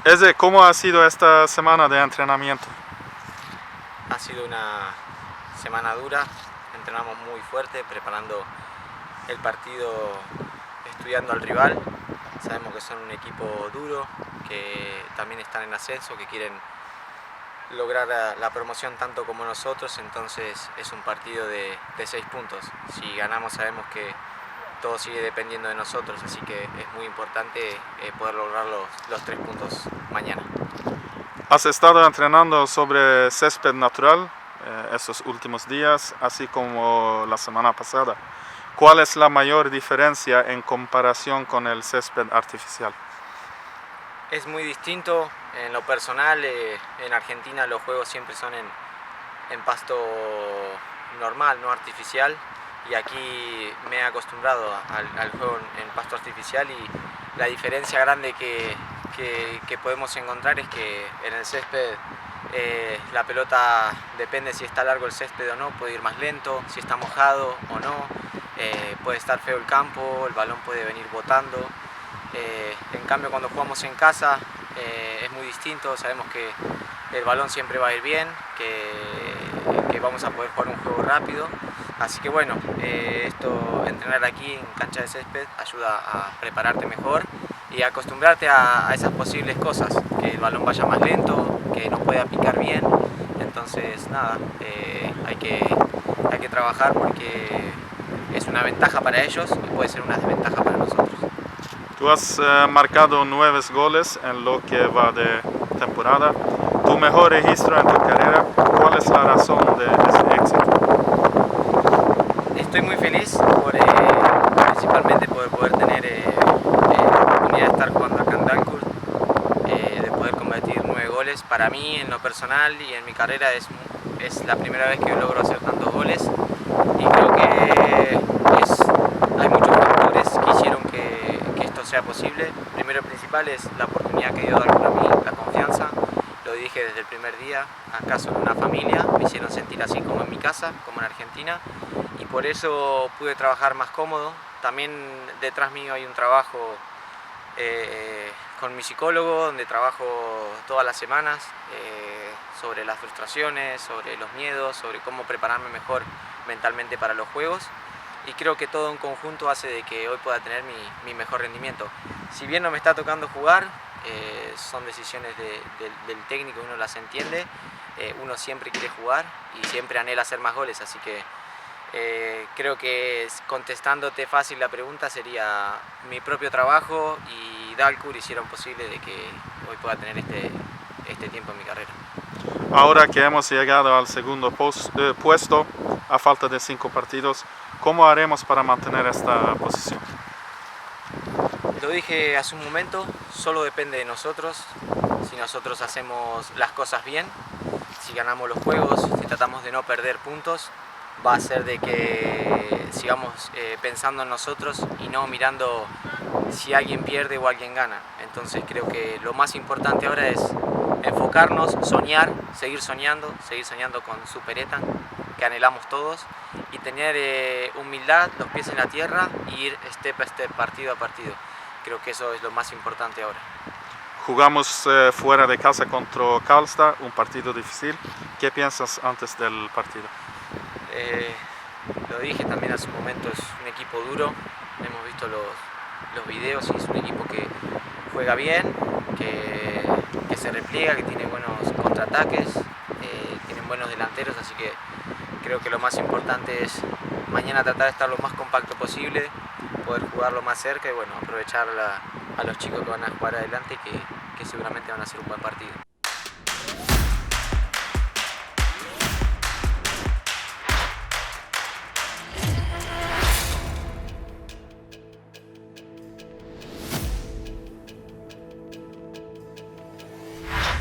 Eze, ¿cómo ha sido esta semana de entrenamiento? Ha sido una semana dura, entrenamos muy fuerte, preparando el partido, estudiando al rival. Sabemos que son un equipo duro, que también están en ascenso, que quieren lograr la promoción tanto como nosotros, entonces es un partido de 6 puntos. Si ganamos sabemos que todo sigue dependiendo de nosotros, así que es muy importante poder lograr los 3 puntos mañana. ¿Has estado entrenando sobre césped natural estos últimos días, así como la semana pasada? ¿Cuál es la mayor diferencia en comparación con el césped artificial? Es muy distinto. En lo personal, en Argentina los juegos siempre son en pasto normal, no artificial, y aquí me he acostumbrado al juego en pasto artificial, y la diferencia grande que podemos encontrar es que en el césped la pelota, depende si está largo el césped o no, puede ir más lento, si está mojado o no, puede estar feo el campo, el balón puede venir botando. En cambio, cuando jugamos en casa es muy distinto, sabemos que el balón siempre va a ir bien, que vamos a poder jugar un juego rápido. Así que bueno, entrenar aquí en cancha de césped ayuda a prepararte mejor y a acostumbrarte a esas posibles cosas, que el balón vaya más lento, que no pueda picar bien. Entonces nada, hay que trabajar, porque es una ventaja para ellos y puede ser una desventaja para nosotros. Tú has marcado 9 goles en lo que va de temporada. ¿Tu mejor registro en tu carrera? ¿Cuál es la razón de ese éxito? Estoy muy feliz principalmente por poder tener la oportunidad de estar jugando acá en Dalkurd, de poder convertir 9 goles. Para mí, en lo personal y en mi carrera, es la primera vez que logro hacer tantos goles, y creo que hay muchos factores que hicieron que esto sea posible. Primero y principal es la oportunidad que dio Dalkurd a mí, la confianza. Lo dije desde el primer día, acá son una familia, me hicieron sentir así como en mi casa, como en Argentina, y por eso pude trabajar más cómodo. También detrás mío hay un trabajo con mi psicólogo, donde trabajo todas las semanas sobre las frustraciones, sobre los miedos, sobre cómo prepararme mejor mentalmente para los juegos, y creo que todo en conjunto hace de que hoy pueda tener mi mejor rendimiento. Si bien no me está tocando jugar, son decisiones del técnico, uno las entiende, uno siempre quiere jugar y siempre anhela hacer más goles, así que creo que, contestándote fácil la pregunta, sería mi propio trabajo y Dalkurd hicieron posible de que hoy pueda tener este tiempo en mi carrera. Ahora que hemos llegado al segundo puesto, a falta de 5 partidos, ¿cómo haremos para mantener esta posición? Lo dije hace un momento, solo depende de nosotros. Si nosotros hacemos las cosas bien, si ganamos los juegos, si tratamos de no perder puntos, va a ser de que sigamos pensando en nosotros y no mirando si alguien pierde o alguien gana. Entonces creo que lo más importante ahora es enfocarnos, soñar, seguir soñando con Superettan, que anhelamos todos, y tener humildad, los pies en la tierra, y ir step a step, partido a partido. Creo que eso es lo más importante ahora. Jugamos fuera de casa contra Karlstad, un partido difícil. ¿Qué piensas antes del partido? Lo dije también hace un momento, es un equipo duro. Hemos visto los videos y es un equipo que juega bien, que se repliega, que tiene buenos contraataques, tienen buenos delanteros, así que creo que lo más importante es mañana tratar de estar lo más compacto posible, poder jugarlo más cerca y bueno, aprovechar a los chicos que van a jugar adelante, que seguramente van a hacer un buen partido.